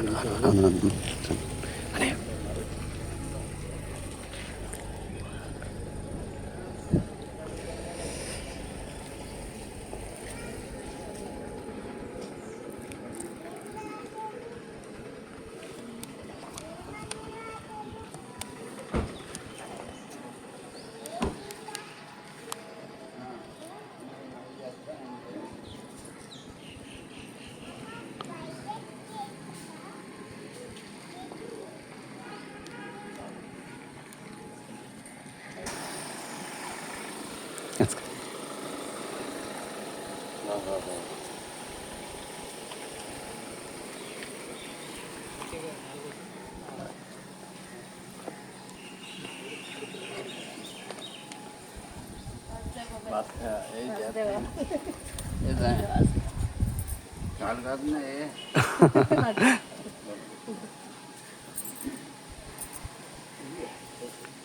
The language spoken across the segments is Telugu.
చాలు కాకుండా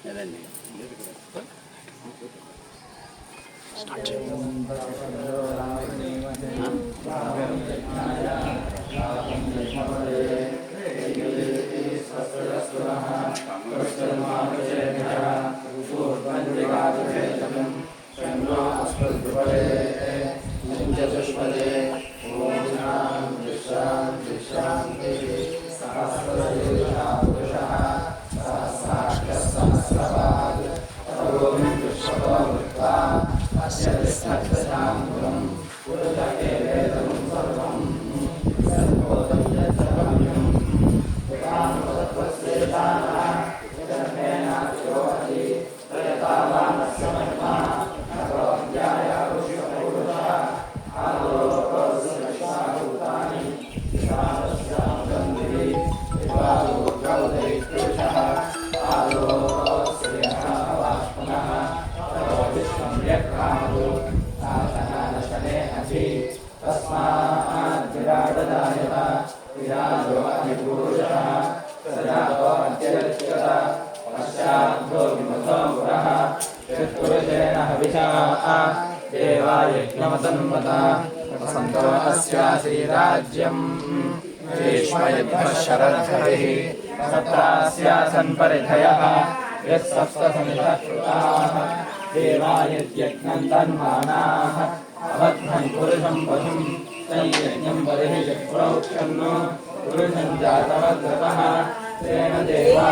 అదండి స్టార్ట్ राज्यम शरणधरिः सत्रास्यासन् परिधयः यत्सप्तसमितकृताः देवा यज्ञं तन्मानाः अवध्वन् पुरुषं पशुं तैयज्ञं बलिः चक्रोक्षन्नो पुरुषं जातवद्रतः तेन देवा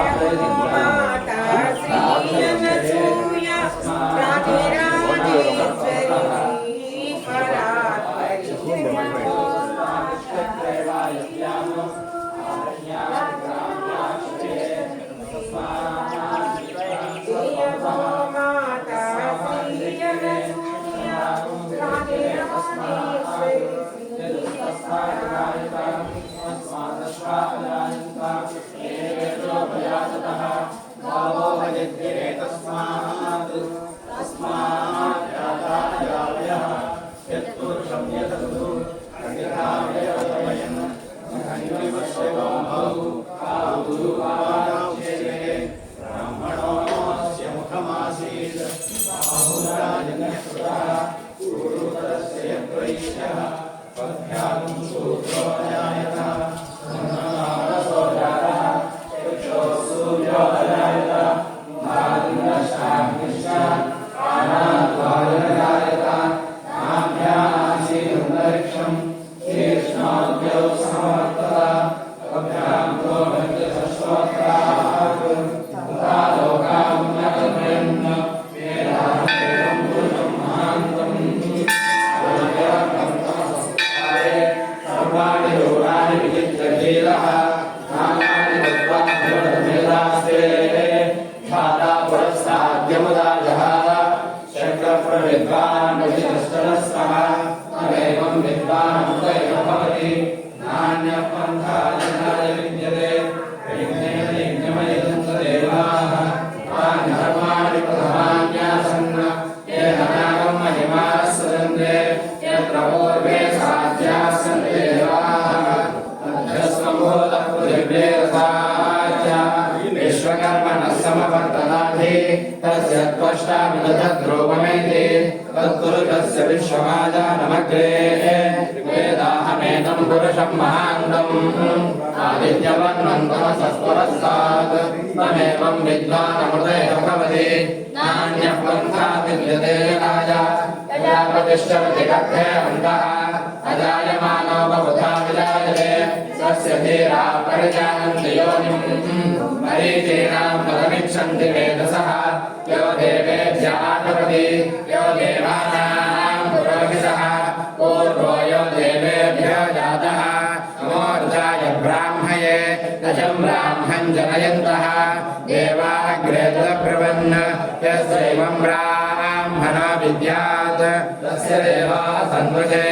विश्वमादानमग्रे वेदाहमेनं पुरुषं महान्तम् आदित्यवर्णं तमसस्वरस्तात् तमेवं विद्वानमृतेः भवति नान्यः पन्था विद्यते राज प्रजापतिश्चरति गर्भे अन्तः अजायमानो बहुधा विजायते तस्य धीरा परिजानन्ति योनिम् मरीचीनां पदमिच्छन्ति वेदसः यो देवेभ्य आचरति यो देवानां पुरोहितः पूर्वो यो देवेभ्यो जातः नमोर्जाय ब्राह्मये दशं ब्राह्मं जनयन्तः देवाग्रे तदब्रुवन् यस्यैवं ब्राह्मणो विद्यात् तस्य देवा सन्वृते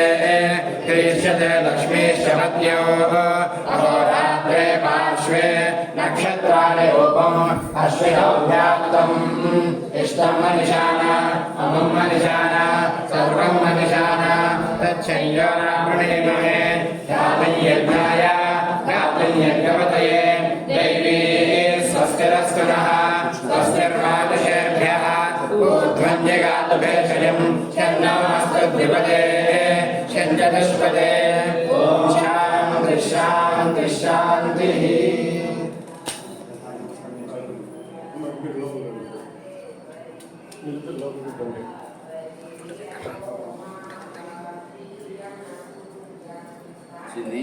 क्रीष्यते लक्ष्मीश्चरत्योः अहोरात्रे पार्श्वे नक्षत्राणि रूपम् अश्विनौ व्याप्तम् इष्टं मनिषाण अमुं मनिषाण सर्वं मनिषाण तच्छय्यो रामणीमहे यावय्यज्ञाय यावय्यज्ञपतये दैवी स्वस्तिरस्तु नः स्वस्तिर्मानुषेभ्यः ऊर्ध्वञ्जगातुभेषजं शन्नमस्तद्विपदे शञ्चतुष्पदे ॐ शान्ति शान्ति शान्तिः Sini.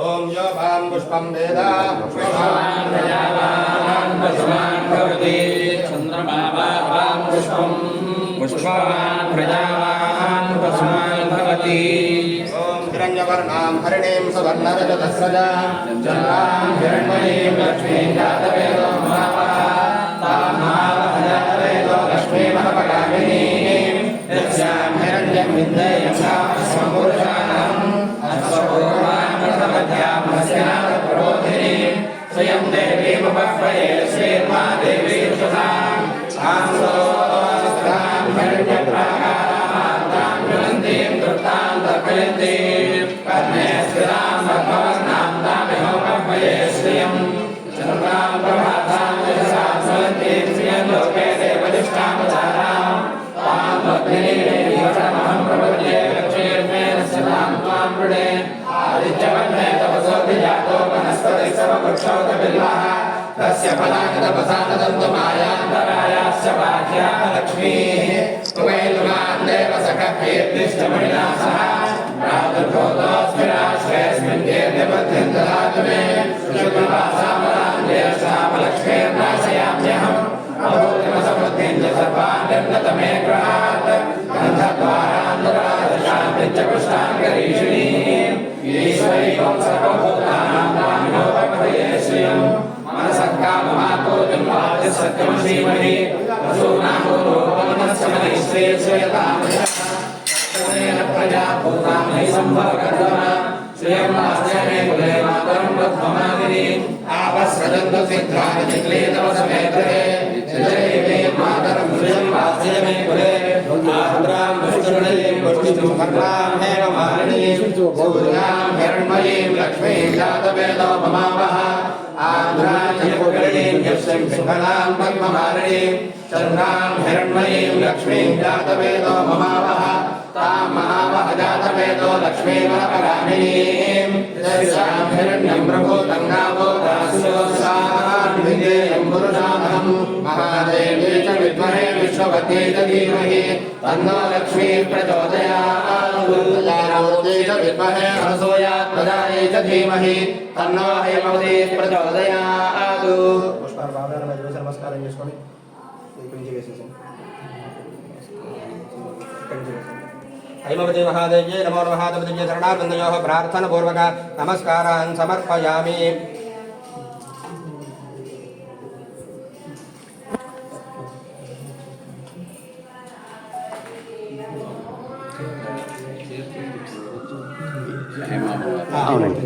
ओम यो भाम पुष्पम वेदा पुष्पवान् प्रजावान् पशुमान् भवति चन्द्रमा वां पुष्पम् पुष्पवान् प्रजावान् पशुमान् भवति ओम हिरण्यवर्णां हरिणीं सुवर्णरजतस्रजा चन्द्रां हिरण्मयीं लक्ष्मीं जातवेदो महावः तामावः जातवेदो लक्ष्मीमहपगामिनीं यस्यां हिरण्यं विद्येयं पुरुषाणाम् अश्वपूर्वान् प्रथमध्यां हस्यानप्रबोधिनीं स्वयं देवीमुपह्वये श्रीर्मा देवी सुधाम् आंसोस्तां हिरण्यप्राकारां ज्वलन्तीं तृप्तां तर्पयन्तीं कर्णे स्थिरां पद्मवर्णां तामिहोपह्वये श्रियं चन्द्रां प्रभातां यशसा ज्वलन्तीं श्रियं लोके देवदिष्टामदारां तां भक्तिनीं वचनमहं प्रपद्ये लक्ष्मीर्मेण सदां त्वां वृणे आदित्यवर्णे तपसोऽभिजातो वनस्पतिः सर्ववृक्षोऽतबिल्वः तस्य फलानि तपसा न दन्तमायान्तरायाश्च बाह्याः लक्ष्मीः त्वमेतुमान् देवसखः कीर्तिश्चमणिना सह प्रादुर्भूतोऽस्मिन् कीर्तिपद्यं ददातु मे शुभवासामलां ज्येष्ठामलक्ष्मीर्नाशयाम्यहम् अभूतिमसमृद्धिं च सर्वान् निर्गतमे गृहात् गन्धद्वारान्तरादशान्तिश्च पुष्टाङ्गरीषिणीम् ईश्वरीं सर्वभूतानां तामिहोपह्वये श्रियम् मनसक्काममातोजं वाचसत्यमसीमहि वसूनामोरोपमनस्य मनीश्रेयतां प्रजा भूतां हि सम्भवकर्तमा श्रियं वास्य मे कुले मातरं पद्ममालिनीम् आपस्रजन्तु सिद्धानि चिक्लीतवसमे गृहे जयमे मातरं श्रियं वास्य मे कुले आर्द्रां विष्णुणीं पुष्टिमुखर्वां हेममालिनीं सूर्यां हिरण्मयीं लक्ष्मीं जातवेदो ममावः आर्द्रां यस्यं पिङ्गलां पद्ममालिनीं चन्द्रां हिरण्मयीं लक्ष्मीं जातवेदो ममावः तां महावः जातवेदो लक्ष्मीमहपगामिनीं यस्यां हिरण्यं प्रभूतं गावो दास्योऽसान् विद्येयं पुरुषामहं महादेवी च विद्महे विश्ववती च धीमहि तन्नो लक्ष्मीः प्रचोदयात् प्रजापती च विद्महे अनसूयात् प्रजायै च धीमहि तन्नो हेमवती प्रचोदयात् పుష్పార్వాదన మధ్య నమస్కారం చేసుకొని ఇక్కడి నుంచి వేసేసాం హైమవతి మహాదేవ్యే నమో మహాదేవ్యే శరణార్వందయోః ప్రార్థనపూర్వక నమస్కారాన్ సమర్పయామి అవునండి.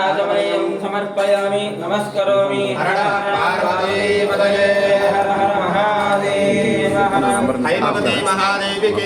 आचमनीयं समर्पयामि नमस्करोमि हर पार्वतीपतये हर हर महादेव हर हैमवती महादेवी की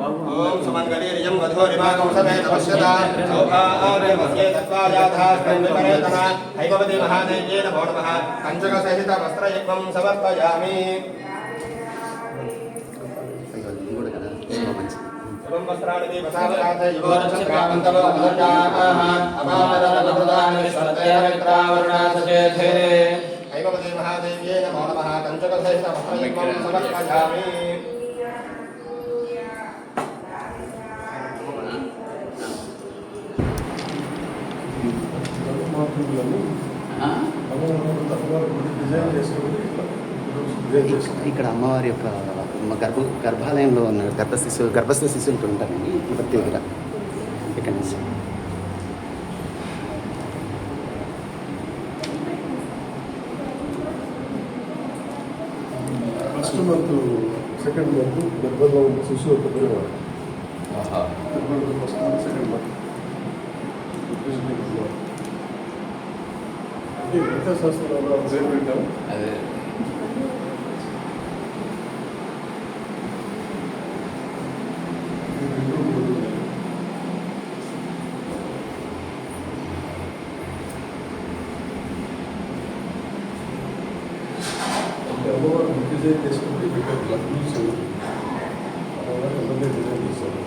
ओम समंगलीर्यं वधूरिमागं समेत पश्यता सौभारे वस्ये तत्त्वाजातः स्कन्धपरेतः हैमवती महादेव्यै नमो नमः पञ्चकसहित वस्त्रयुग्मं समर्पयामि एवं वस्त्राणि वसावदाते युवरक्षकान्तवो अधर्याः अपामरनमृदानि विश्वतेरवित्रावरुणासचेथे हैमवती महादेव्यै नमो नमः पञ्चकसहित वस्त्रयुग्मं समर्पयामि ఇక్కడ అమ్మవారి యొక్క గర్భాలయంలో ఉన్న గర్భస్థ శిశువులు ఉంటారండి ప్రతి దగ్గర ఇక్కడ నుంచి. ఫస్ట్ మంత్ సెకండ్ మంత్ గర్భంలో ఉన్న శిశువు ఒక పిల్లవాడు. గర్భంలో ఫస్ట్ మంత్ సెకండ్ మంత్ అంటే విద్యాశాస్త్రంలో పేరు పెట్టాం. అదే అమ్మవారు డిజైన్ చేసుకుంటే బికాజ్ రూల్స్ అమ్మవారు అందరినీ డిజైన్ చేస్తారు.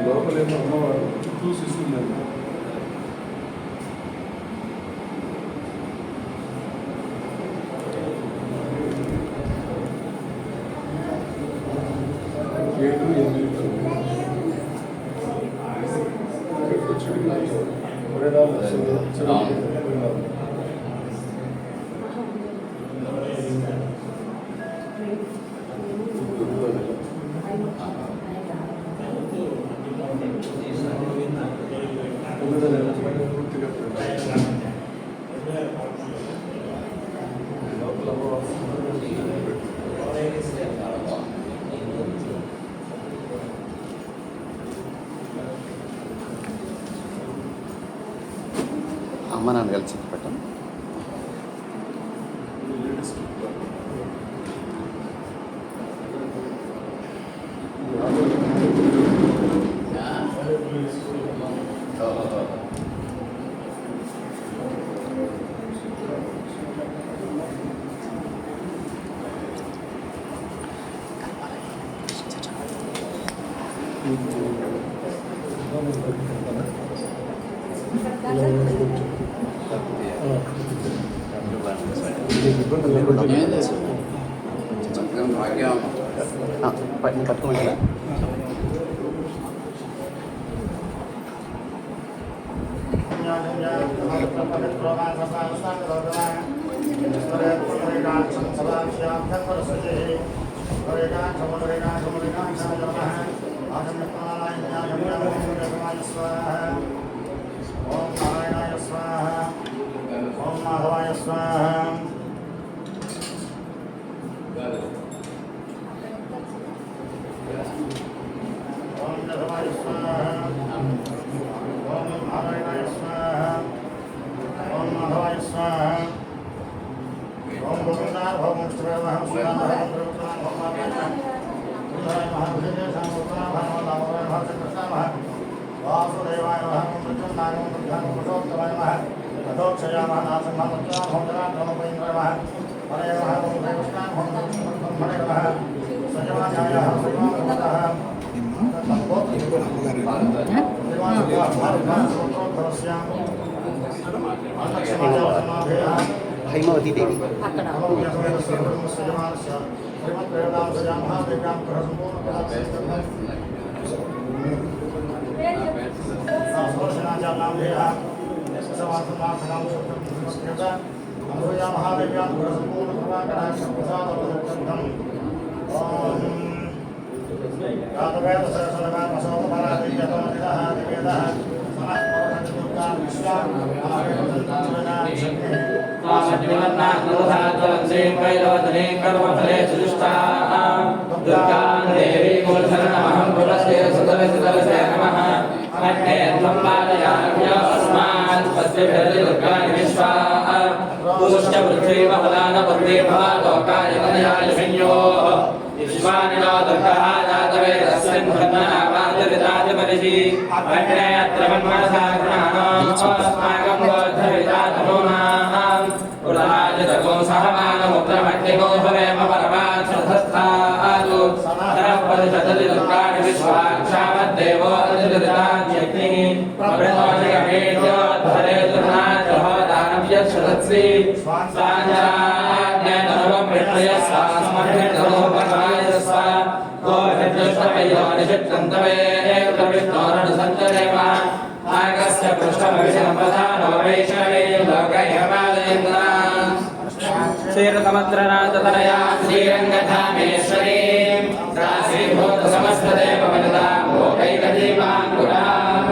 లోపలేమో అమ్మవారు చుట్టూ శిశువులు ఏడు ఎనిమిది ఇక్కడికి వచ్చి పరిణామం పూర్తిగా అమ్మ నాన్న కలిసి పెట్టాం. పట్టుకోమంటారా? ఓం నారాయణాయ స్వాహ. ఓం మాధవాయ స్వాహ. ఓం మాధవాయ స్వాహ. ఓం నారాయణాయ స్వాహ. ఓం మాధవాయ స్వాహ. ఓం గోవిందాయ ఓం శ్రీరామ శ్రీరామ ఓం వాసుదేవాయ మృత్యుంజయాయ పురుషోత్తమాయ అధోక్షయామః నాసంహమత్యాం హోమరాత్రమపైంద్రమః హరే నమః ఓం దేవస్నాం హోమ హరే నమః సజమాన్యాయ శ్రీమానవతః హైమావతి దేవి Go ahead, श्रीरसमुद्रनाथतनया श्रीरङ्गधामेश्वरीं दासीभूतसमस्तदेववनितां लोकैकदीपाङ्कुरां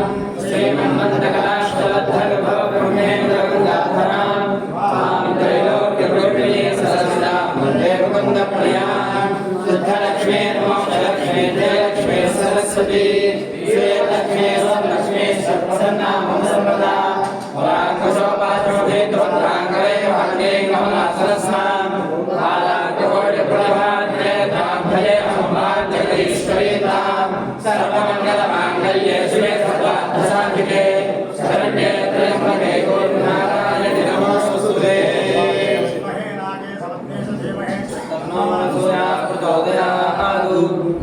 श्रीमन्मथकलाष्टलब्धविभवब्रह्मेन्द्रगङ्गाधरां मां त्रैलोक्यगुरुप्रिये सदसिदां वन्दे मुकुन्दप्रियां शुद्धलक्ष्मी मोक्षलक्ष्मी जयलक्ष्मी सरस्वती श्रीलक्ष्मी सोमलक्ष्मी सर्वसन्नां मम सर्वदा पुराङ्कुशोपाश्रमभेद्वन्द्राङ्गले भाग्ये कमलासरस्वां बालाग्यकोटिप्रभाद्रेताभये अम्बाजगदीश्वरीतां सर्वमङ्गलमाङ्गल्ये शिवे सर्वार्थसाधिके शरण्ये त्र्यम्बके गौरीनारायणि नमोऽस्तुते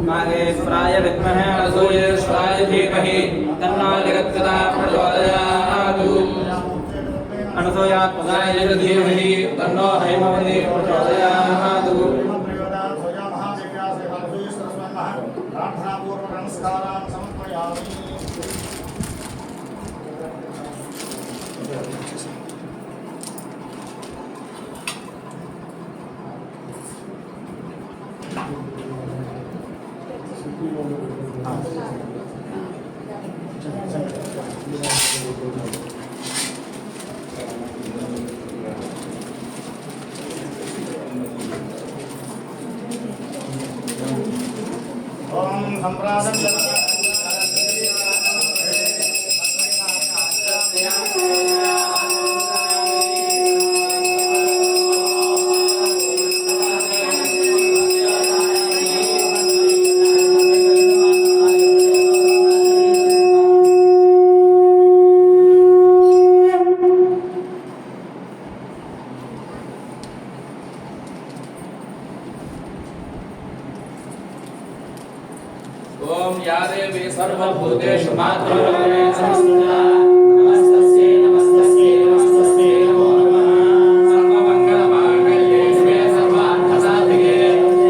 माघेश्वराय विद्महे असूर्येश्वराय धीमहि तन्नो जगत्पिता प्रचोदयात् अनसूयात्मजाय धीमहि तन्नो हैमवती प्रचोदयात् प्रार्थनापूर्वक नमस्कारान् समर्पयामि। ओम संप्रादं ओम या देवी सर्वभूतेषु मातृरूपेण संस्थिता नमस्तस्यै नमस्तस्यै नमस्तस्यै नमो नमः सर्वमङ्गलमाङ्गल्ये शिवे सर्वार्थसाधिके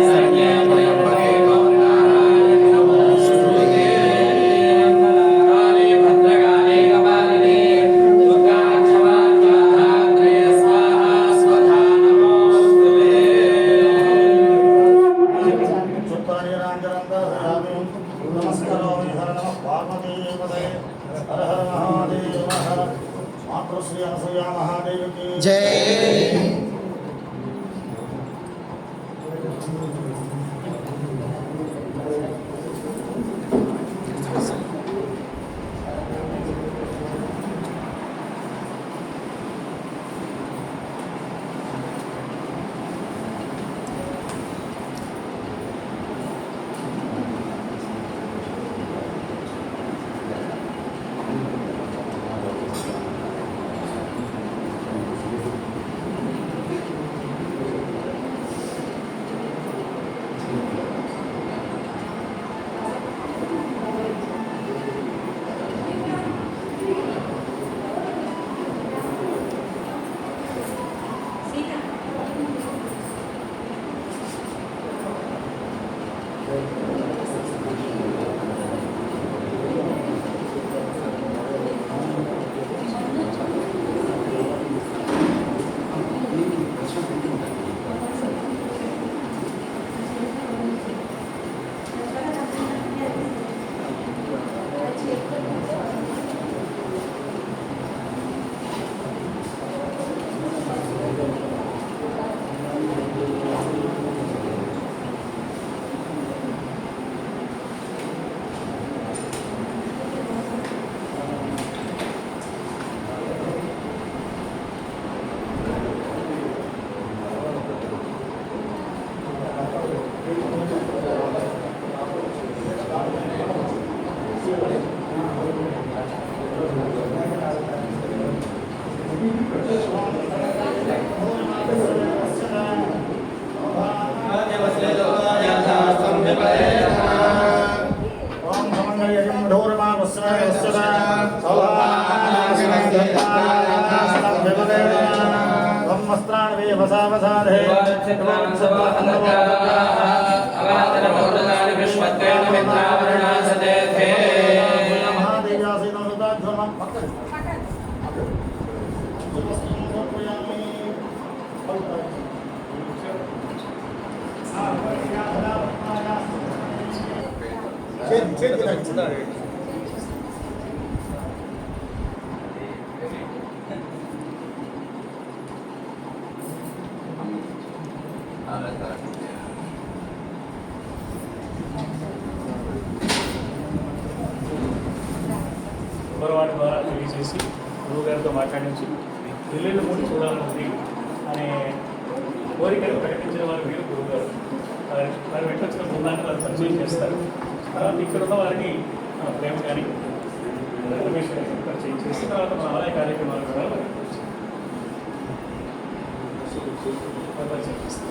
शरण्ये त्र्यम्बके गौरीनारायणि नमोऽस्तुते काली भद्रकाली कपालिनी दुर्गा क्षमा स्वाहात्रे स्वाहा स्वधा नमोऽस्तुते नमस्कारामि हर नमः पार्वतीपते हर हर महादेव हर मातृश्री अनसूया महादेव की जय। वसावसाधे వారి ద్వారా తెలియజేసి గురువు గారితో మాట్లాడించి ఢిల్లీలో కూడా చూడాలనుంది అనే కోరికను ప్రకటించిన వారు మీరు గురువు గారు. వారి వెంట వచ్చిన బృందాన్ని వారు పరిచయం చేస్తారు. తర్వాత ఇక్కడ ఉన్న వారిని ప్రేమ కానీ రమేష్ గారిని పరిచయం చేసి తర్వాత మన ఆలయ కార్యక్రమాలు కూడా పరిచయం చేస్తారు.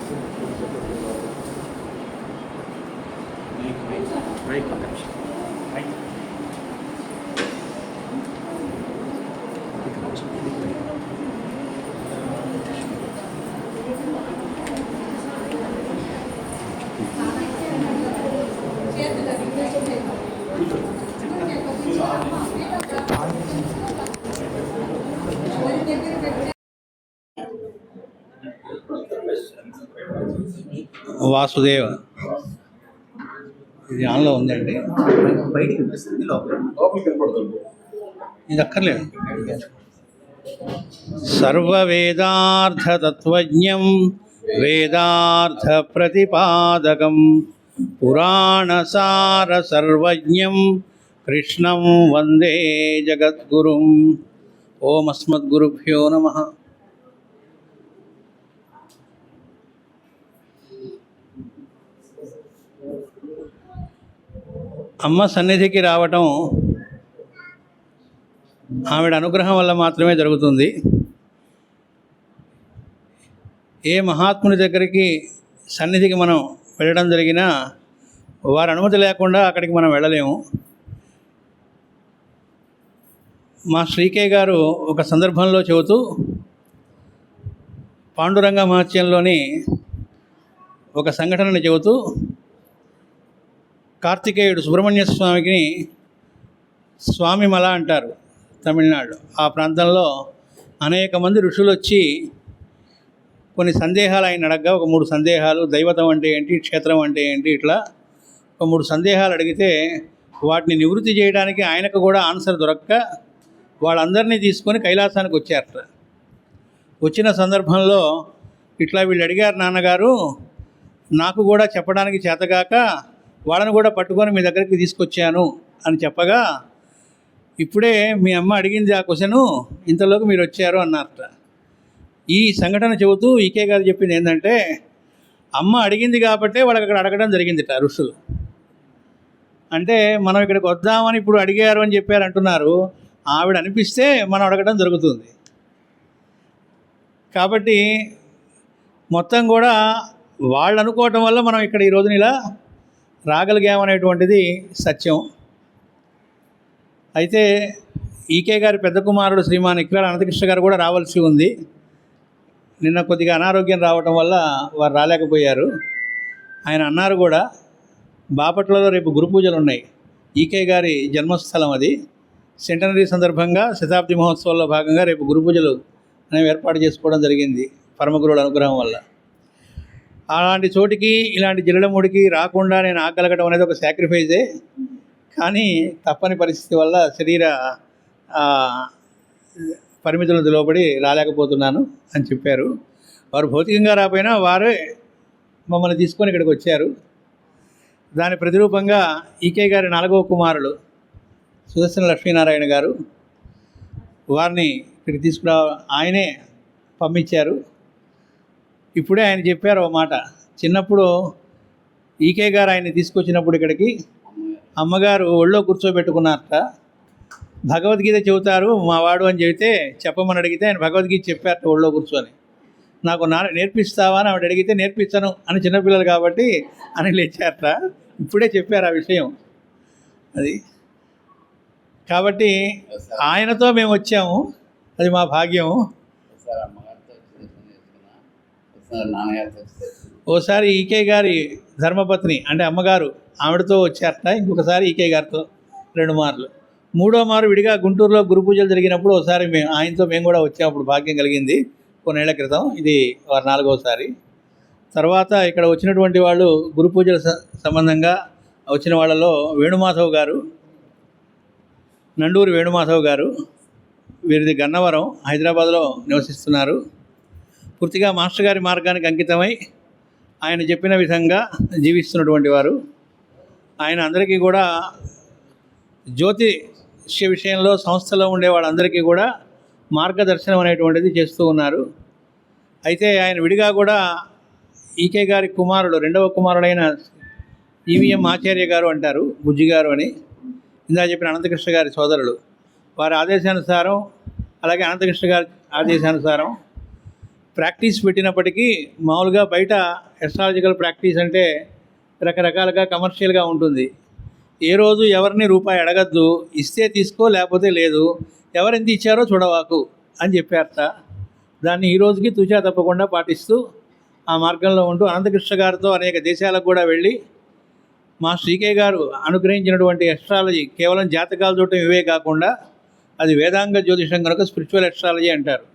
వాసుదేవ ఇది ఆన్లో ఉందండి, బయటికి వినిపిస్తుంది, లోపలికి వెళ్ళిపోతుంది. ఇది అక్కర్లేదు. సర్వవేదార్థతత్వజ్ఞం వేదార్థ ప్రతిపాదకం పురాణసార సర్వజ్ఞం కృష్ణం వందే జగద్గురుం. ఓం అస్మద్గురుభ్యో నమః. అమ్మ సన్నిధికి రావటం ఆవిడ అనుగ్రహం వల్ల మాత్రమే జరుగుతుంది. ఏ మహాత్ముని దగ్గరికి సన్నిధికి మనం వెళ్ళడం జరిగినా వారి అనుమతి లేకుండా అక్కడికి మనం వెళ్ళలేము. మా శ్రీకే గారు ఒక సందర్భంలో చెబుతూ పాండురంగ మహత్యంలోని ఒక సంఘటనని చెబుతూ కార్తికేయుడు సుబ్రహ్మణ్య స్వామికి స్వామిమల అంటారు తమిళనాడు. ఆ ప్రాంతంలో అనేక మంది ఋషులు వచ్చి కొన్ని సందేహాలు ఆయన అడగగా ఒక 3 సందేహాలు, దైవతం అంటే ఏంటి, క్షేత్రం అంటే ఏంటి, ఇట్లా ఒక 3 సందేహాలు అడిగితే వాటిని నివృత్తి చేయడానికి ఆయనకు కూడా ఆన్సర్ దొరక్క వాళ్ళందరినీ తీసుకొని కైలాసానికి వచ్చారట. వచ్చిన సందర్భంలో ఇట్లా వీళ్ళు అడిగారు, నాన్నగారు నాకు కూడా చెప్పడానికి చేతగాక వాళ్ళని కూడా పట్టుకొని మీ దగ్గరికి తీసుకొచ్చాను అని చెప్పగా, ఇప్పుడే మీ అమ్మ అడిగింది ఆ క్వశ్చను, ఇంతలోకి మీరు వచ్చారు అన్నారట. ఈ సంఘటన చెబుతూ ఈకే గారు చెప్పింది ఏంటంటే, అమ్మ అడిగింది కాబట్టే వాళ్ళకి అక్కడ అడగడం జరిగిందిట ఋషులు. అంటే మనం ఇక్కడికి వద్దామని ఇప్పుడు అడిగారు అని చెప్పారు అంటున్నారు, ఆవిడ అనిపిస్తే మనం అడగడం జరుగుతుంది. కాబట్టి మొత్తం కూడా వాళ్ళు అనుకోవటం వల్ల మనం ఇక్కడ ఈ రోజున ఇలా రాగలిగామనేటువంటిది సత్యం. అయితే ఈకే గారి పెద్ద కుమారుడు శ్రీమాన్ ఇక్రాల అనంతకృష్ణ గారు కూడా రావాల్సి ఉంది. నిన్న కొద్దిగా అనారోగ్యం రావటం వల్ల వారు రాలేకపోయారు. ఆయన అన్నారు కూడా, బాపట్లలో రేపు గురు పూజలు ఉన్నాయి, ఈకే గారి జన్మస్థలం అది, సెంటనరీ సందర్భంగా శతాబ్ది మహోత్సవంలో భాగంగా రేపు గురు పూజలు అనేవి ఏర్పాటు చేసుకోవడం జరిగింది పరమగురువుల అనుగ్రహం వల్ల. అలాంటి చోటికి ఇలాంటి జిల్లెడముడికి రాకుండా నేను ఆగలగడం అనేది ఒక సాక్రిఫైజే. కానీ తప్పని పరిస్థితి వల్ల శరీర పరిమితులకు లోబడి రాలేకపోతున్నాను అని చెప్పారు. వారు భౌతికంగా రాకపోయినా వారే మమ్మల్ని తీసుకొని ఇక్కడికి వచ్చారు. దాని ప్రతిరూపంగా ఈకే గారి 4వ కుమారులు సుదర్శన లక్ష్మీనారాయణ గారు, వారిని ఇక్కడికి తీసుకురా ఆయనే పంపించారు. ఇప్పుడే ఆయన చెప్పారు ఒక మాట, చిన్నప్పుడు ఈకే గారు ఆయన్ని తీసుకొచ్చినప్పుడు ఇక్కడికి అమ్మగారు ఒళ్ళో కూర్చోబెట్టుకున్నారట. భగవద్గీత చెబుతారు మా వాడు అని చెబితే చెప్పమని అడిగితే ఆయన భగవద్గీత చెప్పారట ఒళ్ళో కూర్చొని. నాకు నేర్పిస్తావా అని ఆవిడ అడిగితే నేర్పిస్తాను అని చిన్నపిల్లలు కాబట్టి అని లేచారట. ఇప్పుడే చెప్పారు ఆ విషయం. అది కాబట్టి ఆయనతో మేము వచ్చాము, అది మా భాగ్యం. ఓసారి ఈకే గారి ధర్మపత్ని అంటే అమ్మగారు ఆవిడతో వచ్చారట, ఇంకొకసారి ఈకే గారితో 2 మార్లు. 3వ మారు విడిగా గుంటూరులో గురు పూజలు జరిగినప్పుడు ఒకసారి ఆయనతో మేము కూడా వచ్చాము, భాగ్యం కలిగింది కొన్నేళ్ల క్రితం. ఇది 4వసారి. తర్వాత ఇక్కడ వచ్చినటువంటి వాళ్ళు గురు పూజల సంబంధంగా వచ్చిన వాళ్ళలో వేణుమాధవ్ గారు, నండూరి వేణుమాధవ్ గారు, వీరిది గన్నవరం, హైదరాబాద్లో నివసిస్తున్నారు. పూర్తిగా మాస్టర్ గారి మార్గానికి అంకితమై ఆయన చెప్పిన విధంగా జీవిస్తున్నటువంటి వారు. ఆయన అందరికీ కూడా జ్యోతిష్య విషయంలో సంస్థలో ఉండే వాళ్ళందరికీ కూడా మార్గదర్శనం అనేటువంటిది చేస్తూ ఉన్నారు. అయితే ఆయన విడిగా కూడా ఈకే గారి కుమారుడు, 2వ కుమారుడైన ఈవీఎం ఆచార్య గారు అంటారు, బుజ్జి గారు అని, ఇందా చెప్పిన అనంతకృష్ణ గారి సోదరుడు. వారి ఆదేశానుసారం, అలాగే అనంతకృష్ణ గారి ఆదేశానుసారం ప్రాక్టీస్ పెట్టినప్పటికీ మామూలుగా బయట ఎస్ట్రాలజికల్ ప్రాక్టీస్ అంటే రకరకాలుగా కమర్షియల్గా ఉంటుంది. ఏ రోజు ఎవరిని రూపాయి అడగద్దు, ఇస్తే తీసుకో లేకపోతే లేదు, ఎవరెంత ఇచ్చారో చూడవాకు అని చెప్పారట. దాన్ని ఈ రోజుకి తూచా తప్పకుండా పాటిస్తూ ఆ మార్గంలో ఉంటూ అనంతకృష్ణ గారితో అనేక దేశాలకు కూడా వెళ్ళి మా శ్రీకే గారు అనుగ్రహించినటువంటి ఎస్ట్రాలజీ కేవలం జాతకాలు చూడటం ఇవే కాకుండా అది వేదాంగ జ్యోతిషం కనుక స్పిరిచువల్ ఎస్ట్రాలజీ అంటారు.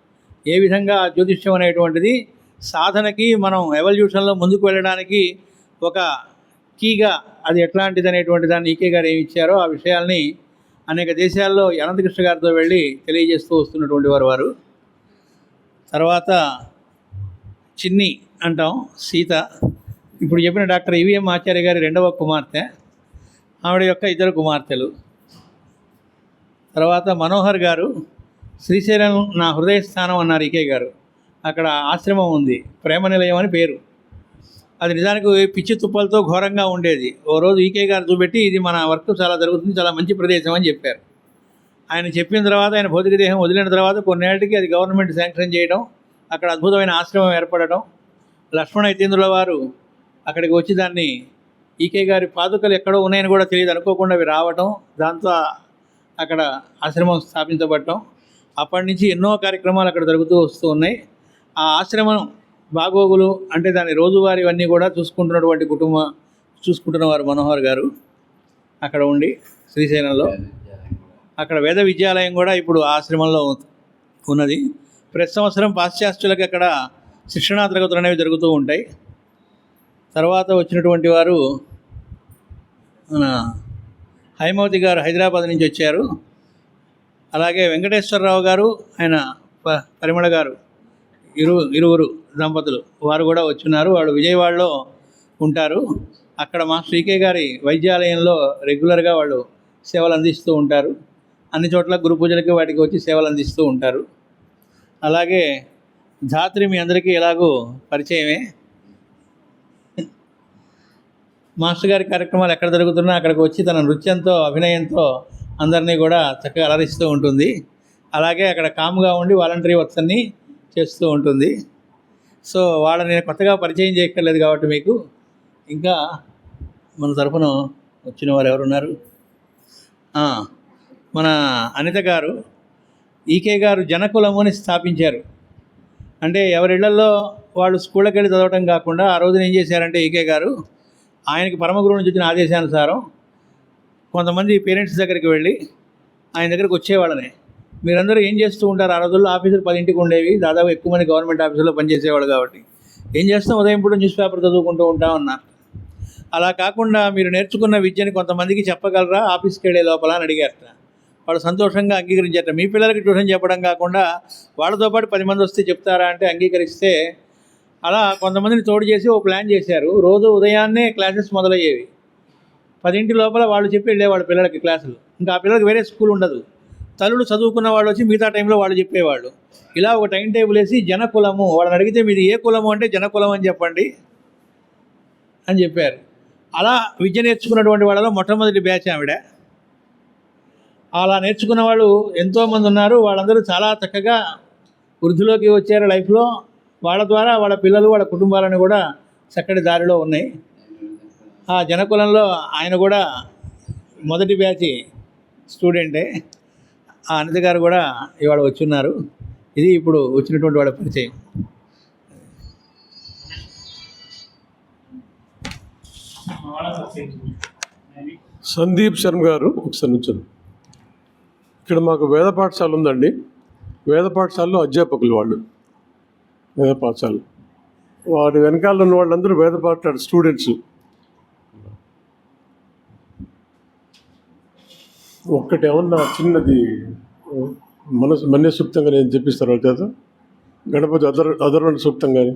ఏ విధంగా ఆ జ్యోతిష్యం అనేటువంటిది సాధనకి, మనం ఎవల్యూషన్లో ముందుకు వెళ్ళడానికి ఒక కీగా అది ఎట్లాంటిది అనేటువంటి దాన్ని ఈకే గారు ఏమి ఇచ్చారో ఆ విషయాల్ని అనేక దేశాల్లో అనంతకృష్ణ గారితో వెళ్ళి తెలియజేస్తూ వస్తున్నటువంటి వారు. తర్వాత చిన్ని అంటాం సీత, ఇప్పుడు చెప్పిన డాక్టర్ ఈవీఎం ఆచార్య గారి 2వ కుమార్తె, ఆవిడ యొక్క 2 కుమార్తెలు. తర్వాత మనోహర్ గారు, శ్రీశైలం నా హృదయ స్థానం అన్నారు ఈకే గారు. అక్కడ ఆశ్రమం ఉంది, ప్రేమ నిలయం అని పేరు. అది నిజానికి పిచ్చి తుప్పలతో ఘోరంగా ఉండేది. ఓ రోజు ఈకే గారు చూపెట్టి ఇది మన వర్క్ చాలా జరుగుతుంది, చాలా మంచి ప్రదేశం అని చెప్పారు. ఆయన చెప్పిన తర్వాత, ఆయన భౌతిక దేహం వదిలిన తర్వాత కొన్నేళ్ళకి అది గవర్నమెంట్ శాంక్షన్ చేయడం, అక్కడ అద్భుతమైన ఆశ్రమం ఏర్పడటం, లక్ష్మణ యతీంద్రుల వారు అక్కడికి వచ్చి దాన్ని ఈకే గారి పాదుకలు ఎక్కడో ఉన్నాయని కూడా తెలియదు, అనుకోకుండా అవి రావటం, దాంతో అక్కడ ఆశ్రమం స్థాపించబడటం. అప్పటి నుంచి ఎన్నో కార్యక్రమాలు అక్కడ జరుగుతూ వస్తూ ఉన్నాయి. ఆ ఆశ్రమం బాగోగులు అంటే దాని రోజువారీ అన్నీ కూడా చూసుకుంటున్నవారు మనోహర్ గారు అక్కడ ఉండి శ్రీశైలంలో. అక్కడ వేద విద్యాలయం కూడా ఇప్పుడు ఆశ్రమంలో ఉన్నది. ప్రతి సంవత్సరం పాశ్చాత్యులకు అక్కడ శిక్షణా తరగతులు అనేవి జరుగుతూ ఉంటాయి. తర్వాత వచ్చినటువంటి వారు మన హైమవతి గారు హైదరాబాద్ నుంచి వచ్చారు. అలాగే వెంకటేశ్వరరావు గారు, ఆయన పరిమళ గారు, ఇరువురు దంపతులు వారు కూడా వచ్చున్నారు. వాళ్ళు విజయవాడలో ఉంటారు. అక్కడ మా శ్రీకే గారి వైద్యాలయంలో రెగ్యులర్గా వాళ్ళు సేవలు అందిస్తూ ఉంటారు. అన్ని చోట్ల గురు పూజలకి వాటికి వచ్చి సేవలు అందిస్తూ ఉంటారు. అలాగే ధాత్రి మీ అందరికీ ఎలాగో పరిచయమే. మాస్టర్ గారి కార్యక్రమాలు ఎక్కడ జరుగుతున్నా అక్కడికి వచ్చి తన నృత్యంతో, అభినయంతో అందరినీ కూడా చక్కగా అలరిస్తూ ఉంటుంది. అలాగే అక్కడ కామ్గా ఉండి వాలంటరీ వర్క్స్ అన్నీ చేస్తూ ఉంటుంది. సో వాళ్ళని నేను కొత్తగా పరిచయం చేయక్కర్లేదు కాబట్టి మీకు. ఇంకా మన తరఫున వచ్చిన వారు ఎవరున్నారు? మన అనిత గారు, ఈకే గారు జనకులము అని స్థాపించారు. అంటే ఎవరిళ్లలో వాళ్ళు స్కూళ్ళకి వెళ్ళి చదవటం కాకుండా ఆ రోజున ఏం చేశారంటే ఈకే గారు ఆయనకి పరమగురువు నుంచి వచ్చిన ఆదేశానుసారం కొంతమంది పేరెంట్స్ దగ్గరికి వెళ్ళి ఆయన దగ్గరికి వచ్చేవాళ్ళని, మీరందరూ ఏం చేస్తూ ఉంటారు? ఆ రోజుల్లో ఆఫీసులు 10ంటికి ఉండేవి, దాదాపు ఎక్కువ మంది గవర్నమెంట్ ఆఫీసుల్లో పనిచేసేవాళ్ళు కాబట్టి ఏం చేస్తాం, ఉదయం పూట న్యూస్ పేపర్ చదువుకుంటూ ఉంటామన్నారు. అలా కాకుండా మీరు నేర్చుకున్న విద్యని కొంతమందికి చెప్పగలరా ఆఫీస్కి వెళ్ళే లోపల అని అడిగారట. వాళ్ళు సంతోషంగా అంగీకరించారట. మీ పిల్లలకి ట్యూషన్ చెప్పడం కాకుండా వాళ్ళతో పాటు 10 మంది వస్తే చెప్తారా అంటే అంగీకరిస్తే అలా కొంతమందిని తోడు చేసి ఓ ప్లాన్ చేశారు. రోజు ఉదయాన్నే క్లాసెస్ మొదలయ్యేవి. 10 లోపల వాళ్ళు చెప్పి వెళ్ళేవాళ్ళు పిల్లలకి క్లాసులు. ఇంకా ఆ పిల్లలకి వేరే స్కూల్ ఉండదు. తల్లులు చదువుకున్న వాళ్ళు వచ్చి మిగతా టైంలో వాళ్ళు చెప్పేవాళ్ళు. ఇలా ఒక టైం టేబుల్ వేసి జనకులము, వాళ్ళని అడిగితే మీది ఏ కులము అంటే జనకులం అని చెప్పండి అని చెప్పారు. అలా విద్య నేర్చుకున్నటువంటి వాళ్ళలో మొట్టమొదటి బ్యాచ్ ఆవిడ. అలా నేర్చుకున్న వాళ్ళు ఎంతోమంది ఉన్నారు. వాళ్ళందరూ చాలా చక్కగా వృద్ధిలోకి వచ్చారు లైఫ్లో. వాళ్ళ ద్వారా వాళ్ళ పిల్లలు, వాళ్ళ కుటుంబాలను కూడా చక్కటి దారిలో ఉన్నాయి. ఆ జనకులంలో ఆయన కూడా మొదటి బ్యాచ్ స్టూడెంటే. ఆ అనిత గారు కూడా ఇవాళ వచ్చున్నారు. ఇది ఇప్పుడు వచ్చినటువంటి వాళ్ళ పరిచయం. మా వాళ్ళకి వచ్చేది సందీప్ శర్మ గారు ఒకసారి నుంచండి. ఇక్కడ మాకు వేద పాఠశాల ఉందండి. వేద పాఠశాలలో అధ్యాపకులు వాళ్ళు, వేద పాఠశాల వారి వెనకాల ఉన్న వాళ్ళందరూ వేద పాఠశాల స్టూడెంట్స్. ఒక్కటి ఏమన్నా చిన్నది మన్య సూక్తంగా నేను చెప్పిస్తారు వాళ్ళ చేత, గణపతి అధర్వణ సూక్తం కానీ.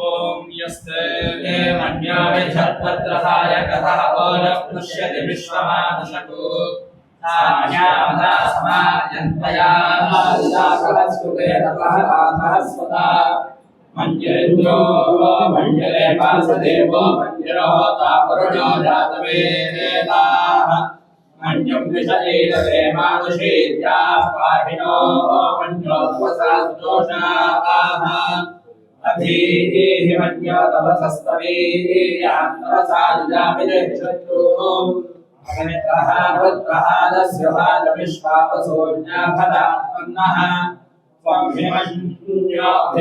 ఓం యస్తే మన్యామిధత్పత్రహాయ కథః ఓనః విశ్వమానశకు సాన్యామదా సమాయంతయా ఆదిదాసరస్కుతే తపః మంజరేంద్రో మంజరే వాసుదేవో మంజరోతా వరుణో జాతవేదాః మంజం విషయేదే మానుషీత్యా పాహినో మంజోత్వసాదోషాః అధీహి మన్యో తపసస్తవీర్యాన్ తపసాదిజామిదేశత్రూ అగనిత్రః రుద్రః దస్యః విశ్వావసోజ్ఞాఫలాత్పన్నః త్వం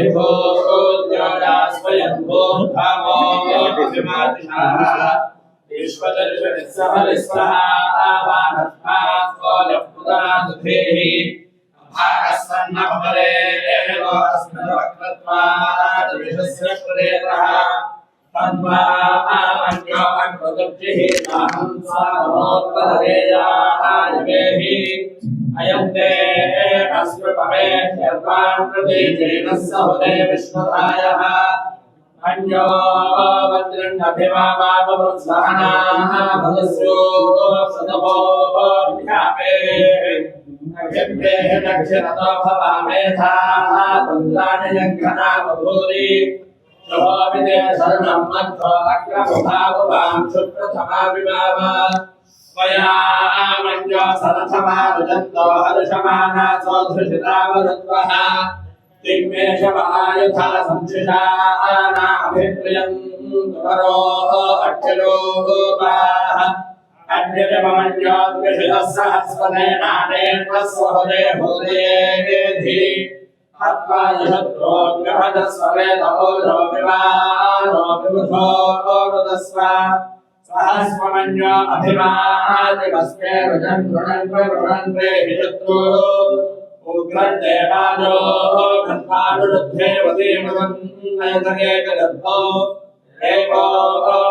హిమన్యోభిభూత్యోజా స్వయంభూర్భావో విమాతిషాః విశ్వదర్శనిస్సహరిస్సః ఆవానత్మాస్కోలపుదనాదుభేః భాగస్సన్నపమలే ఏవస్మరవక్రత్వాద్ విషస్య ప్రేతః తన్వా అన్యో అగ్రదర్జిః నాహం స్వానమోత్పదవేయాయవేహి అయం తే అస్మృపమే సర్వాన్ ప్రతీజేన సహుదే విశ్వధాయః అన్యో వజ్రండభిమామావృత్సహనాః భగస్యో సదభో విఖ్యాపే అభ్యంతేః దక్షిణతో భవామేధాః తంత్రాణి జంఘనా బభూరి శోభితే శరణం మధ్వో అగ్రముభాగువాం శుక్రతమా విభావ స్వయామన్యో సరథమానుజంతో హర్షమానా సోధృషితావరుత్వః దిగ్మేషమాయుధా సంశిషానాభిప్రియం తుమరో అక్షరోపాః అన్యమన్యోద్విషితः సహస్రనేనానేత్వస్వహుదే భూదేధి హత్వాయుషత్రోగ్రహదస్వవేదోరో వివానో విబుధో రుదస్వ సహస్రమన్యో అభిమాదిమస్మే రుజన్ గృణన్వే హిషత్రూ ఉగ్రదేవాజో ఘన్మానురుద్ధేవదేమనయతకేకగర్భో ఏకో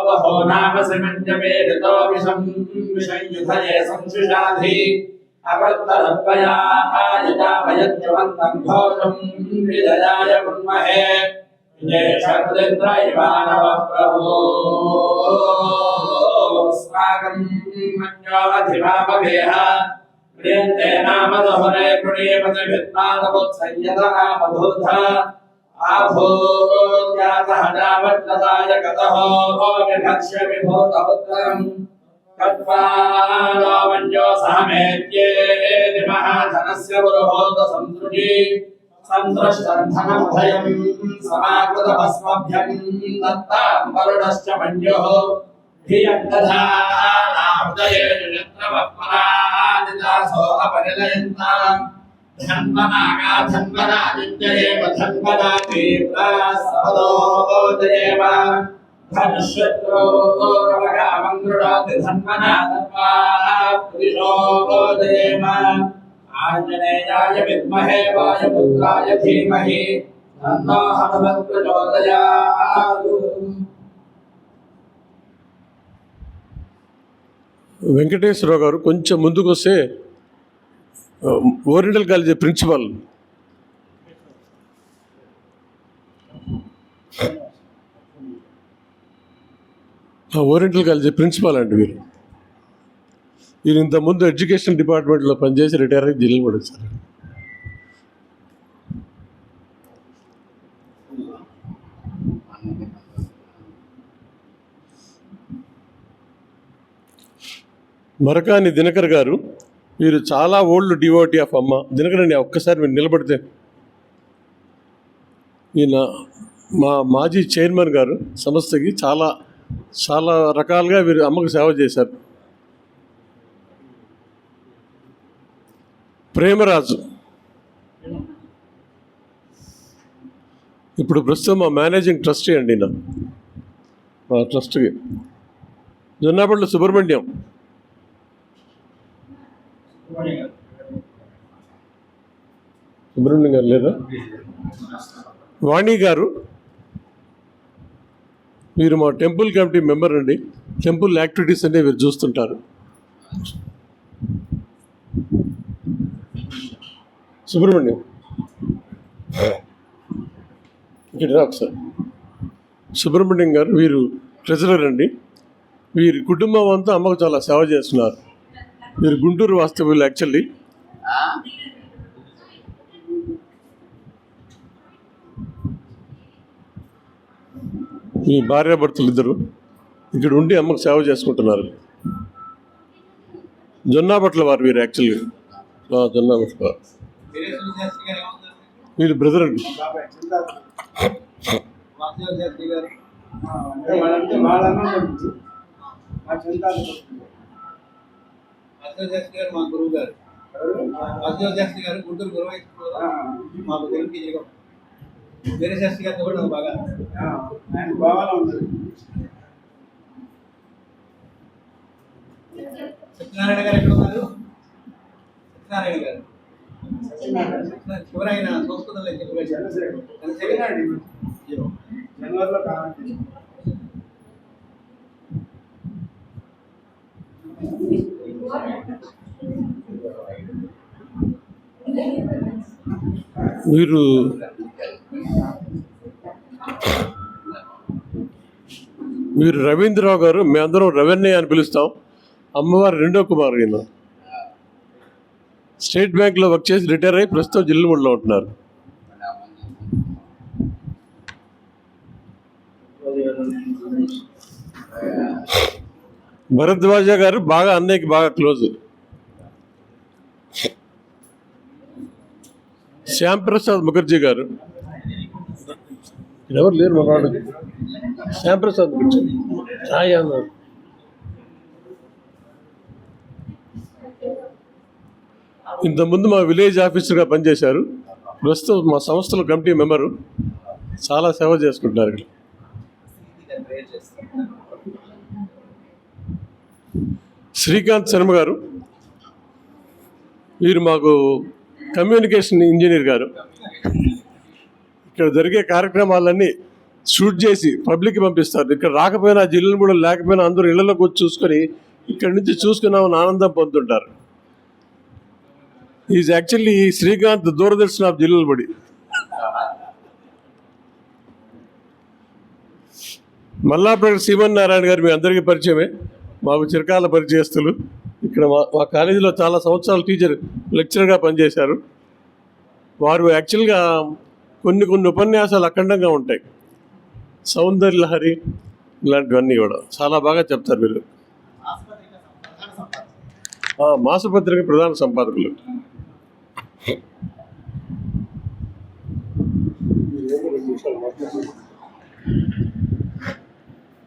బహో నామ సిమంజమేరితో విషంయుధయే సంశుషాధి అపత్తరత్వయాయజాపయజ్యవంతం ఘోషం విజయాయ మన్మహే విజేషరుద్ర ఇవానవ ప్రభో స్వాగం మన్యోధిమాపవేహ ప్రియంతే నామ దోహరే ప్రణీయమతి విద్మానవోత్సయ్యతః బభూధ ఆభూత్యాతః జావత్లతాయ గతః విభక్ష్య విభూతపుత్రం కత్వానో మన్యో సహమేత్యేతి మహాధనస్య పురోహోత సంతృజి సంతృష్టంధనం భయం సమాకృత భస్మభ్యం దత్తాం వరుణశ్చ మన్యోః ధియం దధానాహృదయే జత్రవఃపరాదిదాసో అపరిలయంతాం ధన్వనాగా ధన్వనాదిత్యేవ ధన్వనా తీవ్రాసవదోదయేవ ధనుష్యత్రోరవగామం గృణోతి ధన్వనా ధన్వా పురుషోదయేవ ఆంజనేయాయ విద్మహే వాయుపుత్రాయ ధీమహి తన్నో హనుమత్ ప్రచోదయాత్. వెంకటేశ్వరరావు గారు కొంచెం ముందుకు వస్తే oriental college principal. Oriental college principal అండి వీరు. వీరు ఇంతకుముందు ఎడ్యుకేషన్ డిపార్ట్మెంట్లో పనిచేసి రిటైర్ అయ్యి జైలు కూడా వచ్చారు. మరకాని దినకర్ గారు, వీరు చాలా ఓల్డ్ డివోటీ ఆఫ్ అమ్మ. దినకర్ అండి, ఒక్కసారి మీరు నిలబడితే ఈయన మా మాజీ చైర్మన్ గారు సంస్థకి చాలా చాలా రకాలుగా వీరు అమ్మకు సేవ చేశారు. ప్రేమరాజు ఇప్పుడు ప్రస్తుతం మా మేనేజింగ్ ట్రస్టీ అండి. మా ట్రస్ట్కి జొన్నాపట్ల సుబ్రహ్మణ్యం, సుబ్రహ్మణ్యం గారు లేదా, వాణి గారు, వీరు మా టెంపుల్ కమిటీ మెంబర్ అండి. టెంపుల్ యాక్టివిటీస్ అంటే వీరు చూస్తుంటారు. సుబ్రహ్మణ్యం ఇక్కడ ఒకసారి. సుబ్రహ్మణ్యం గారు వీరు ట్రెజరర్ అండి. వీరి కుటుంబం అంతా అమ్మకు చాలా సేవ చేస్తున్నారు. వీరు గుంటూరు వాస్తవ్యులు యాక్చువల్లీ. మీ భార్యాభర్తలు ఇద్దరు ఇక్కడ ఉండి అమ్మకు సేవ చేసుకుంటున్నారు. జొన్నాపట్ల వారు వీరు యాక్చువల్లీ. జొన్నాపట్ల వారు వీళ్ళు బ్రదర్ అండి. మా గురువు గారు వాసుదేవ శాస్త్రి గారు గుంటూరు గురువు మాకు తెలుగు వేరే శాస్త్రి గారితో కూడా బాగా సత్యనారాయణ గారు ఎక్కడ ఉన్నారు? సత్యనారాయణ గారు చివరైన సంస్కృతంలో వీరు రవీంద్రరావు గారు. మేమందరం రవెన్నయ్య అని పిలుస్తాం. అమ్మవారు రెండో కుమారు. ఈయన స్టేట్ బ్యాంక్లో వర్క్ చేసి రిటైర్ అయ్యి ప్రస్తుతం జిల్లుమూడిలో ఉంటున్నారు. భరద్వాజ గారు బాగా అన్నయ్యకి బాగా క్లోజ్. శ్యాంప్రసాద్ ముఖర్జీ గారు ఎవరు లేరు మా వాడు. శ్యాంప్రసాద్ ముఖర్జీ ఇంతకుముందు మా విలేజ్ ఆఫీసర్గా పనిచేశారు. ప్రస్తుతం మా సంస్థలో కమిటీ మెంబరు. చాలా సేవ చేసుకుంటున్నారు ఇక్కడ. శ్రీకాంత్ శర్మ గారు వీరు మాకు కమ్యూనికేషన్ ఇంజనీర్ గారు. ఇక్కడ జరిగే కార్యక్రమాలన్నీ షూట్ చేసి పబ్లిక్కి పంపిస్తారు. ఇక్కడ రాకపోయినా జిల్లాలు కూడా లేకపోయినా అందరూ ఇళ్లలోకి వచ్చి చూసుకొని ఇక్కడి నుంచి చూసుకున్నామని ఆనందం పొందుతుంటారు. Is actually Srikanth Doordarshan of జిల్లాలబడి. మల్లాప్రగడ శ్రీమన్నారాయణ గారు మీ అందరికీ పరిచయమే. మాకు చిరకాల పరిచయస్తులు. ఇక్కడ మా కాలేజీలో చాలా సంవత్సరాలు లెక్చరర్గా పనిచేశారు. వారు యాక్చువల్గా కొన్ని ఉపన్యాసాలు అఖండంగా ఉంటాయి. సౌందర్యలహరి ఇలాంటివన్నీ కూడా చాలా బాగా చెప్తారు వీళ్ళు. మాసపత్రిక ప్రధాన సంపాదకులు.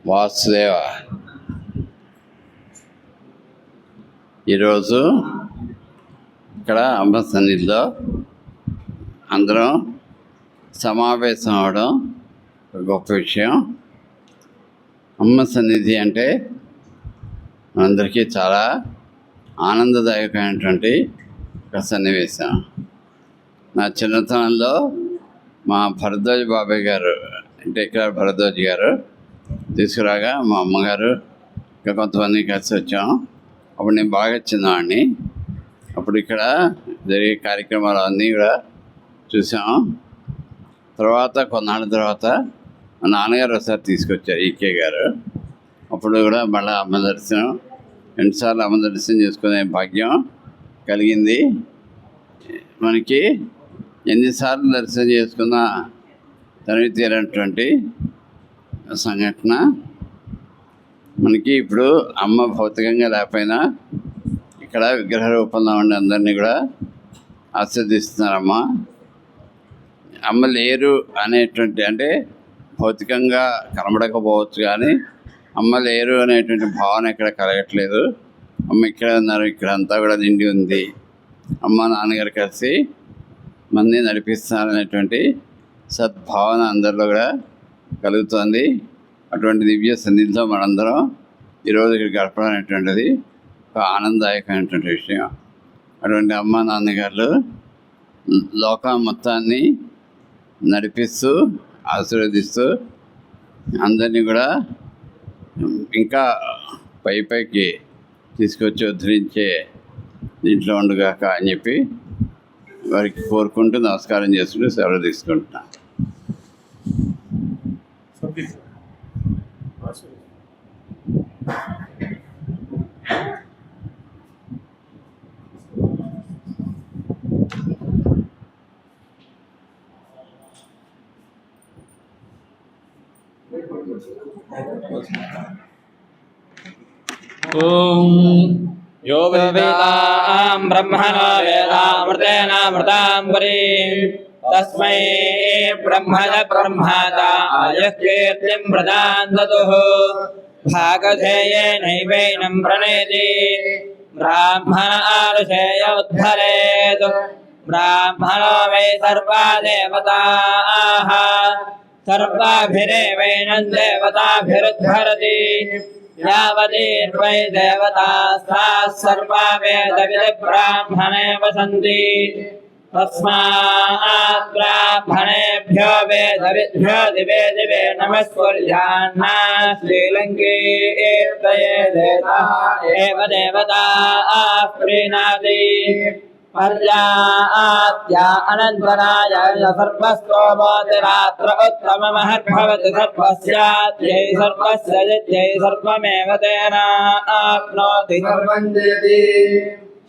వాసుదేవ, ఈరోజు ఇక్కడ అమ్మ సన్నిధిలో అందరం సమావేశం అవడం గొప్ప విషయం. అమ్మ సన్నిధి అంటే మనందరికీ చాలా ఆనందదాయకమైనటువంటి ఒక సన్నివేశం. నా చిన్నతనంలో మా భరద్వాజ్ బాబాయ్ గారు అంటే ఇక్కడ భరద్వాజ్ గారు తీసుకురాగా మా అమ్మగారు ఇంకా కొంతమంది కలిసి వచ్చాం. అప్పుడు నేను బాగా చిన్నవాడిని. అప్పుడు ఇక్కడ జరిగే కార్యక్రమాలు అన్నీ కూడా చూసాం. తర్వాత కొన్నాళ్ళ తర్వాత మా నాన్నగారు ఒకసారి తీసుకొచ్చారు, ఈకే గారు. అప్పుడు కూడా మళ్ళీ అమ్మ దర్శనం, రెండుసార్లు అమ్మ దర్శనం చేసుకునే భాగ్యం కలిగింది. మనకి ఎన్నిసార్లు దర్శనం చేసుకున్నా తనివి తీరనటువంటి సంఘటన. మనకి ఇప్పుడు అమ్మ భౌతికంగా లేకపోయినా ఇక్కడ విగ్రహ రూపంలో ఉండే అందరినీ కూడా ఆస్వాదిస్తున్నారమ్మ. అమ్మ లేరు అనేటువంటి అంటే భౌతికంగా కనబడకపోవచ్చు, కానీ అమ్మ లేరు అనేటువంటి భావన ఇక్కడ కలగట్లేదు. అమ్మ ఇక్కడ ఉన్నారు, ఇక్కడ అంతా కూడా నిండి ఉంది. అమ్మ నాన్నగారు కలిసి మంది నడిపిస్తారనేటువంటి సద్భావన అందరిలో కూడా కలుగుతుంది. అటువంటి దివ్య సన్నిధిలో మనందరం ఈరోజు ఇక్కడ గడపడం అనేటువంటిది ఒక ఆనందదాయకమైనటువంటి విషయం. అటువంటి అమ్మ నాన్నగారు లోకం మొత్తాన్ని నడిపిస్తూ ఆశీర్వదిస్తూ అందరినీ కూడా ఇంకా పైకి తీసుకొచ్చి ఉద్ధరించే దీంట్లో ఉండుగాక అని చెప్పి వారికి కోరుకుంటూ నమస్కారం చేసుకుంటూ సెలవు తీసుకుంటున్నాను. यो वेदां ब्रह्मणो वेदामृतेनामृताम्बरीं तस्मै ब्रह्मण ब्रह्मादाय कीर्तिं प्रदान्तुः भागधेयेनैवैनं प्रणेति ब्राह्मण आरुषेय उद्धरेत् ब्राह्मणो वै सर्वा देवताः सर्वाभिरेवैनं देवताभिरुद्धरति यावतीर्वै देवतास्ताः सर्वा वेदविद्ब्राह्मणे वसन्ति तस्मात् ब्राह्मणेभ्यो वेदविद्भ्यो दिवे दिवे नमस्कुर्यान्ना श्रीलङ्केर्तये देवताः एव देवताः प्रीणाति पर्याद्या अनन्तराय सर्वस्तोमोतिरात्र उत्तममहद्भवति सर्वस्याद्यै सर्वस्य यज्ञै सर्वमेव तेन आप्नोति सर्वं जयति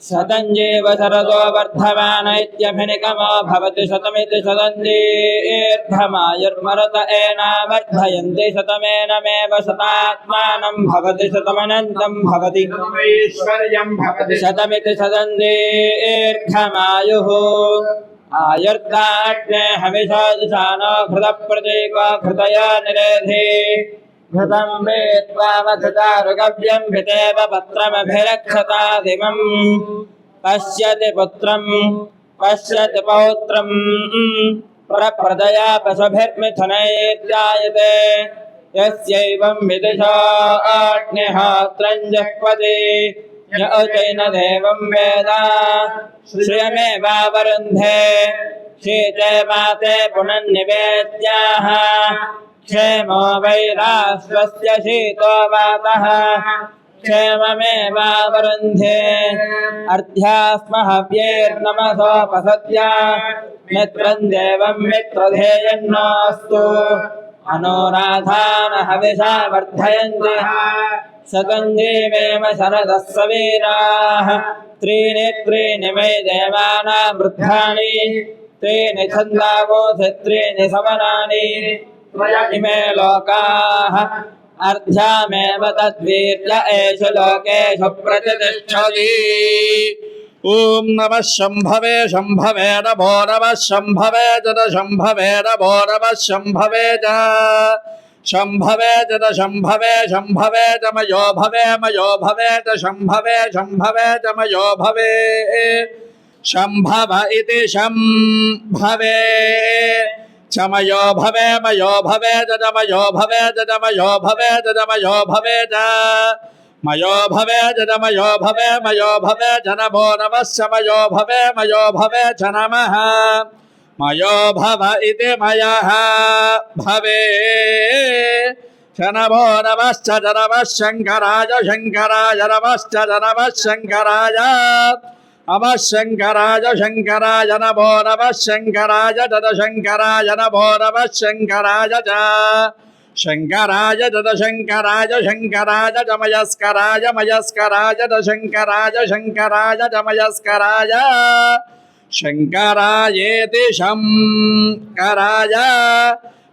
शतञ्जीव शरदो वर्धमान इत्यभिनिगमो भवति शतमिति शतञ्जीर्घमायुर्मरुत एना वर्धयन्ति शतमेनमेव शतात्मानं भवति शतमनन्तं भवति ऐश्वर्यं भवति शतमिति शतञ्जीर्घमायुः आयुर्दाग्ने हविषादिशानो घृतप्रतीको घृतया निरेधि घृतं वेत्त्वावधृतारुगव्यं भितेव पत्रमभिरक्षतादिमम् पश्यति पुत्रं पश्यति पौत्रं प्रप्रदया पशुभिर्मिथुनैर्जायते यस्यैवं विदिशोऽग्निहोत्रं जह्वति य उचैन देवं वेद श्रियमेवावरुन्धे शीते माते पुनर्निवेद्याः क्षेमो वै राष्ट्रस्य शीतो वातः क्षेममेवावरुन्धे अर्ध्यास्महव्यैर्नमसोपसद्य मित्रं देवं मित्रधेयन्नोऽस्तु अनोराधान हविषा वर्धयन्ति शतञ्जीवेम शरदः सवीराः त्रीणि वै देवानां वृद्धानि त्रीणि छन्दावोऽसि त्रीणि सवनानि इमे लोकाः अर्ध्यामेव तद्वीर्य एषु लोकेषु प्रतिष्ठति। ओम नमः शंभवे शंभवे नमो नमः शंभवे जन शंभवे नमो नमः शंभवे च शंभवे जन शंभवे शंभवे च मयो भवे च शंभवे शंभवे च मयो भवे शंभव इति शंभवे चमयो भवे मयो भवे जमयो भवे जमयो भवे जमयो भवे च मयो भवे जमयो भवे मयो भवे जनमो नमः शमयो भवे मयो भवे च नमः मयो भव इति मयः भवे नमो नमश्च नमः शङ्कराय शङ्कराय नमश्च नमः शङ्कराय नमः शङ्कराय शङ्कराय नमो नमः शङ्कराय शङ्कराय नमो नमः शङ्कराय च शङ्कराय शङ्कराय शङ्कराय च मयस्कराय मयस्कराय शङ्कराय शङ्कराय च मयस्कराय शङ्करायेति शङ्कराय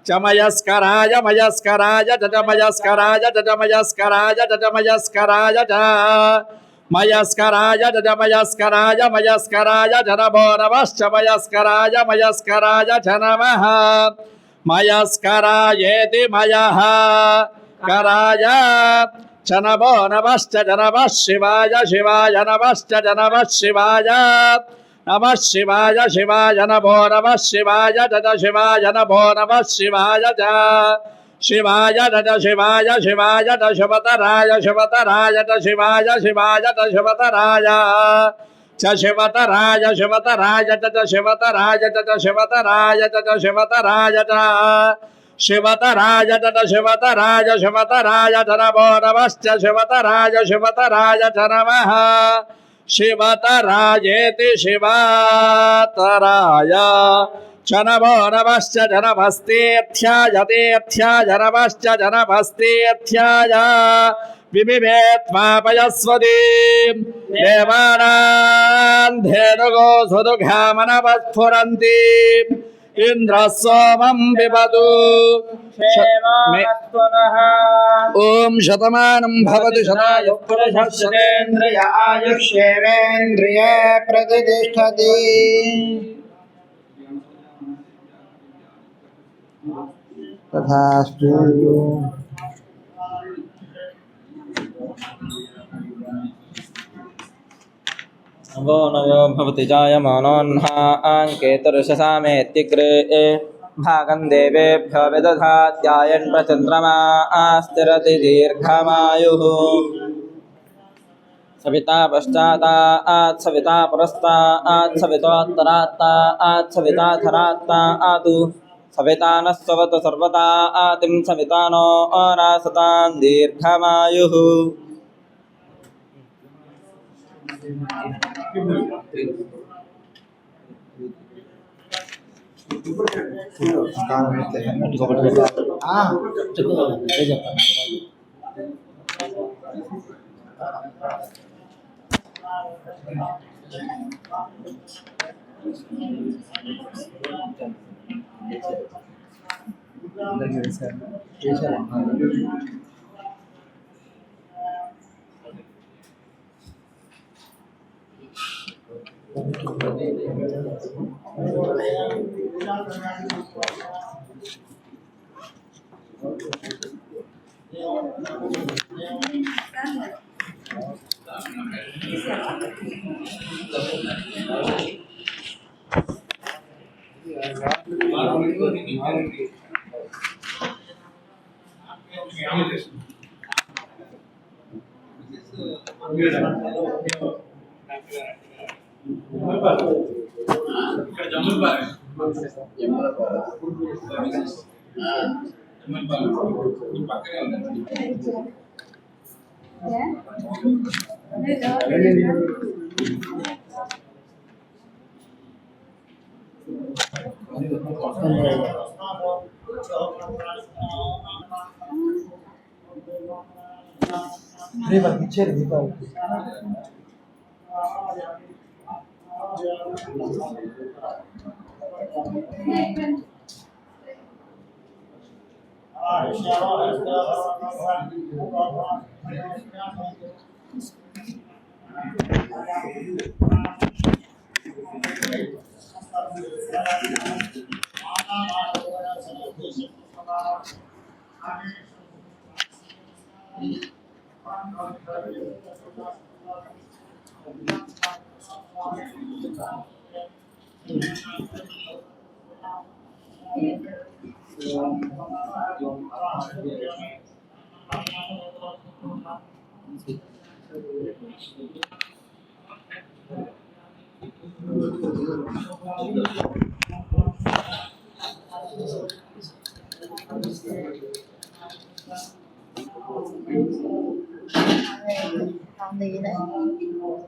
च मयस्कराय मयस्कराय च मयस्कराय च मयस्कराय च मयस्कराय च मयस्कराय मयस्कराय मयस्कराय च नमो नमश्च मयस्कराय मयस्कराय च नमः मयस्करायेति मयः कराय च नमो नमश्च नमः शिवाय शिवाय नमश्च नमः शिवाय नमः शिवाय शिवाय नमो नमः शिवाय तद शिवाय नमो नमः शिवाय च शिवाय तद शिवाय शिवाय च शिवतराय शिवतराय च शिवाय शिवाय च शिवतराय च शिवतराय शिवतराय च शिवतराय च शिवतराय च शिवतराय च शिवतराय च शिवतराय शिवतराय च नमो नमश्च शिवतराय शिवतराय च नमः शिवतरायेति शिवतराय च नमो नमश्च नमस्तेऽर्थ्याय तेऽर्थ्याय नमश्च नमस्तेऽर्थ्याय विबिभे त्वापयस्वती देवानां धेनुगो सुदुघामनवस्फुरन्ति इन्द्रः सोमं पिबतु ॐ शतमानं भवति शतायुः पुरुषः शतेन्द्रिय आयुष्येवेन्द्रिये प्रतिष्ठति तथास्तु नवो नवो भवति जायमानोऽह्नाङ्केतुर्षसामेत्यग्रे भागं देवेभ्यो विदधात्यायन् प्रचन्द्रमा स्थिरति दीर्घमायुः सविता पश्चातात् सविता पुरस्तात् सवितोत्तरात्तात् सविताधरात्तात् सविता नः स्ववतु सर्वदा आतिं सविता नो रासतां दीर्घमायुः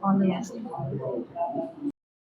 On the